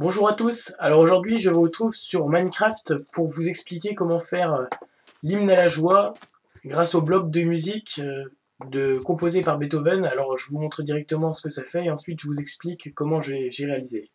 Bonjour à tous, alors aujourd'hui je vous retrouve sur Minecraft pour vous expliquer comment faire l'hymne à la joie grâce au bloc de musique composé par Beethoven. Alors je vous montre directement ce que ça fait et ensuite je vous explique comment j'ai réalisé.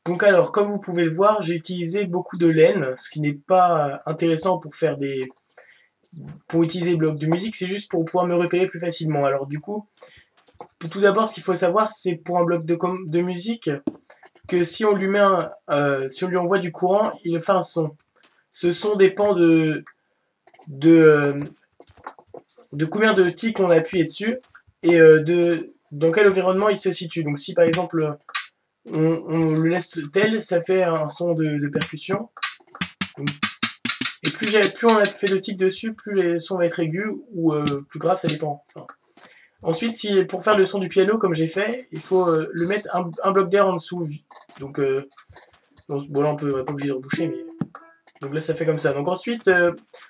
Donc alors comme vous pouvez le voir, j'ai utilisé beaucoup de laine, ce qui n'est pas intéressant pour utiliser le bloc de musique, c'est juste pour pouvoir me repérer plus facilement. Alors du coup, tout d'abord ce qu'il faut savoir c'est pour un bloc de musique que si on lui met si on lui envoie du courant, il fait un son. Ce son dépend de, euh, de combien de ticks on a appuyé dessus et dans quel environnement il se situe. Donc si par exemple on le laisse tel, ça fait un son de percussion. Donc, et plus on a fait de ticks dessus, plus les sons vont être aigus ou plus graves, ça dépend. Enfin, ensuite, pour faire le son du piano, comme j'ai fait, il faut le mettre un bloc d'air en dessous. Donc, bon là on peut pas obligé de reboucher, mais donc là ça fait comme ça. Donc ensuite,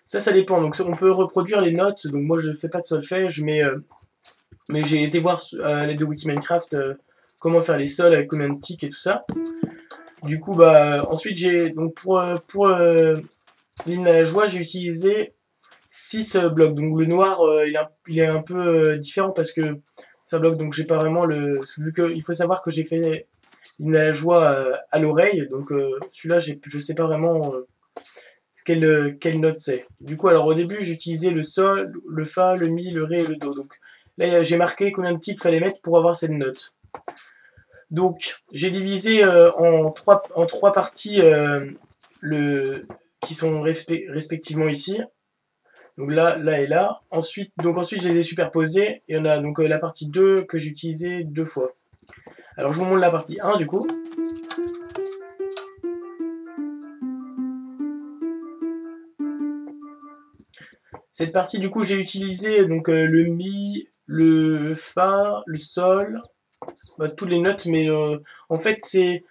ça dépend. Donc on peut reproduire les notes. Donc moi je fais pas de solfège, mais j'ai été voir à l'aide de Wiki Minecraft comment faire les sols avec combien de ticks et tout ça. Du coup bah ensuite j'ai donc pour l'hymne à la joie j'ai utilisé 6 blocs. Donc le noir il est un peu différent parce que c'est un bloc donc j'ai pas vraiment le vu que il faut savoir que j'ai fait l'hymne à la joie à l'oreille donc celui-là je sais pas vraiment quelle note c'est. Du coup, alors au début, j'utilisais le sol, le fa, le mi, le ré et le do. Donc là, j'ai marqué combien de ticks fallait mettre pour avoir cette note. Donc, j'ai divisé en trois parties qui sont respectivement ici. Donc là, là et là. Ensuite, je les ai superposées. Et on a donc la partie 2 que j'ai utilisée deux fois. Alors, je vous montre la partie 1 du coup. Cette partie, du coup, j'ai utilisé donc le mi, le fa, le sol, bah, toutes les notes, mais en fait, si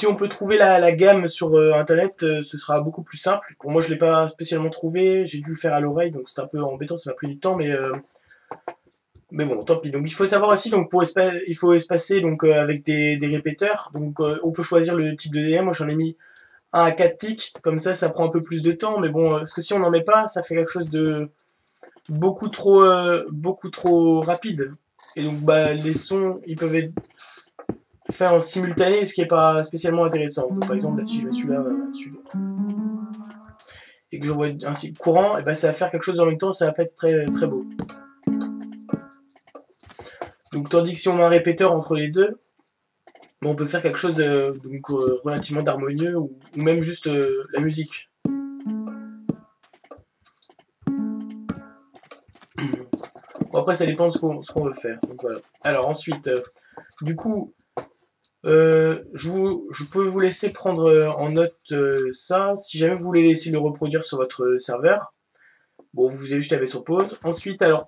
on peut trouver la gamme sur internet, ce sera beaucoup plus simple. Pour moi, je l'ai pas spécialement trouvé, j'ai dû le faire à l'oreille, donc c'est un peu embêtant, ça m'a pris du temps, mais bon, tant pis. Donc il faut savoir aussi, donc il faut espacer donc avec des répéteurs. Donc on peut choisir le type de DM. Moi, j'en ai mis un à 4 ticks, comme ça prend un peu plus de temps, mais bon, parce que si on n'en met pas, ça fait quelque chose de beaucoup trop rapide. Et donc bah les sons, ils peuvent être faits en simultané, ce qui est pas spécialement intéressant. Donc, par exemple, là, si je mets celui-là, et que j'envoie un cycle courant, et bah, ça va faire quelque chose en même temps, ça va pas être très beau. Donc tandis que si on met un répéteur entre les deux, on peut faire quelque chose relativement d'harmonieux ou même juste la musique. Bon, après ça dépend de ce qu'on veut faire. Donc, voilà. Alors ensuite, du coup, je peux vous laisser prendre en note ça. Si jamais vous voulez laisser le reproduire sur votre serveur, bon, vous avez juste à mettre sur pause. Ensuite, alors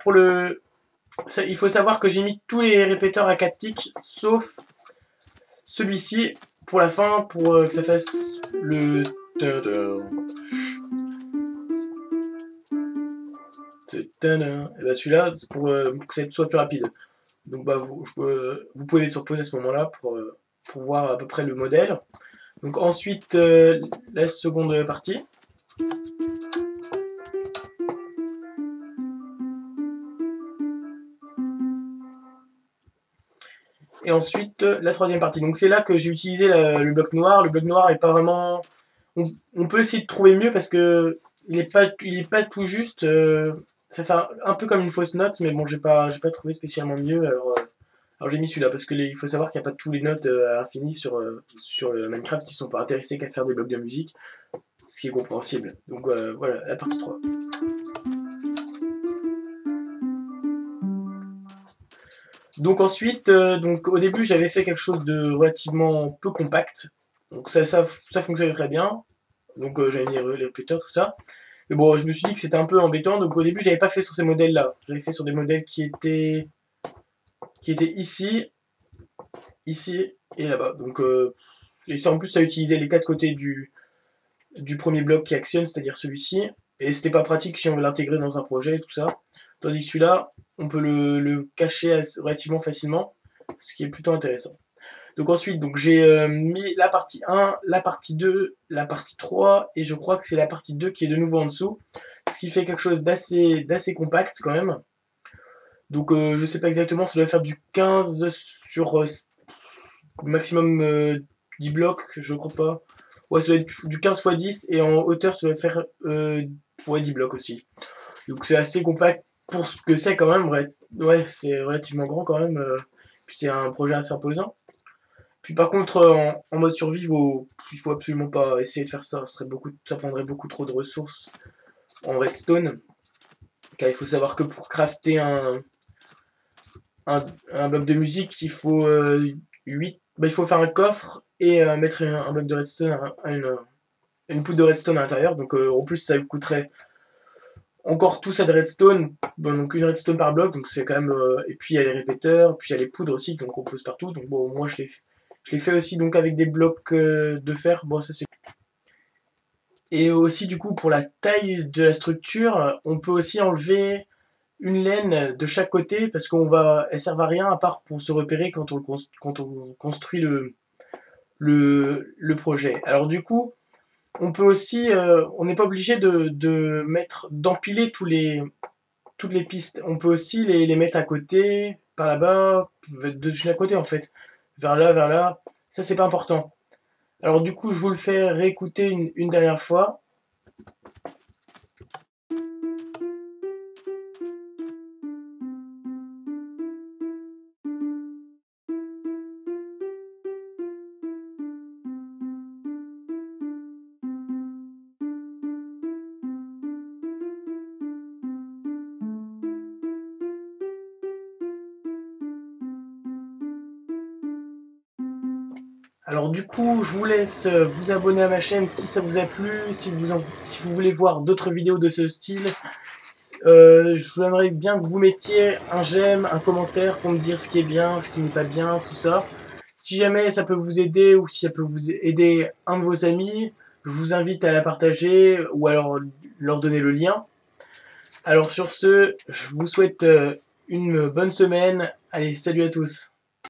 il faut savoir que j'ai mis tous les répéteurs à 4 ticks, sauf celui-ci pour la fin, pour que ça fasse le... Et ben celui-là, pour que ça soit plus rapide. Donc bah, vous pouvez mettre sur pause à ce moment-là pour voir à peu près le modèle. Donc ensuite, la seconde partie. Et ensuite, la troisième partie. Donc c'est là que j'ai utilisé le bloc noir. Le bloc noir est pas vraiment... On peut essayer de trouver mieux parce que il est pas tout juste. Ça fait un peu comme une fausse note, mais bon, j'ai pas trouvé spécialement mieux. Alors j'ai mis celui-là parce que il faut savoir qu'il n'y a pas tous les notes à l'infini sur Minecraft. Ils sont pas intéressés qu'à faire des blocs de musique, ce qui est compréhensible. Donc voilà, la partie 3. Donc ensuite, donc au début j'avais fait quelque chose de relativement peu compact. Donc ça fonctionnait très bien. Donc j'avais mis les répéteurs, tout ça. Mais bon, je me suis dit que c'était un peu embêtant, donc au début, j'avais pas fait sur ces modèles-là. J'avais fait sur des modèles qui étaient ici, ici et là-bas. Donc et ça, en plus, ça utilisait les quatre côtés du premier bloc qui actionne, c'est-à-dire celui-ci. Et c'était pas pratique si on veut l'intégrer dans un projet et tout ça. Tandis que celui-là, on peut le cacher relativement facilement, ce qui est plutôt intéressant. Donc ensuite, donc j'ai mis la partie 1, la partie 2, la partie 3, et je crois que c'est la partie 2 qui est de nouveau en dessous, ce qui fait quelque chose d'assez compact quand même. Donc je sais pas exactement, ça doit faire du 15 sur maximum 10 blocs, je crois pas. Ouais, ça doit être du 15 x 10, et en hauteur, ça doit faire ouais, 10 blocs aussi. Donc c'est assez compact pour ce que c'est quand même. Ouais, c'est relativement grand quand même. Puis c'est un projet assez imposant. Puis par contre, en mode survie, il faut absolument pas essayer de faire ça. Ça prendrait beaucoup trop de ressources en redstone. Car il faut savoir que pour crafter un bloc de musique, il faut 8. Bah, il faut faire un coffre et mettre un bloc de redstone, une poudre de redstone à l'intérieur. Donc en plus, ça coûterait encore tout ça de redstone. Bon, donc une redstone par bloc. Donc c'est quand même. Et puis il y a les répéteurs, puis il y a les poudres aussi qu'on pose partout. Donc bon, moi je l'ai fait aussi donc avec des blocs de fer. Bon, ça c'est. Et aussi du coup pour la taille de la structure, on peut aussi enlever une laine de chaque côté parce elles servent à rien à part pour se repérer quand on construit le projet. Alors du coup, on peut aussi, on n'est pas obligé d'empiler toutes les pistes. On peut aussi les mettre à côté, par là-bas, de chaque côté en fait, vers là, vers là. Ça c'est pas important. Alors du coup, je vous le fais réécouter une dernière fois. Alors du coup, je vous laisse vous abonner à ma chaîne si ça vous a plu, si vous voulez voir d'autres vidéos de ce style. J'aimerais bien que vous mettiez un j'aime, un commentaire pour me dire ce qui est bien, ce qui n'est pas bien, tout ça. Si jamais ça peut vous aider ou si ça peut vous aider un de vos amis, je vous invite à la partager ou alors leur donner le lien. Alors sur ce, je vous souhaite une bonne semaine. Allez, salut à tous.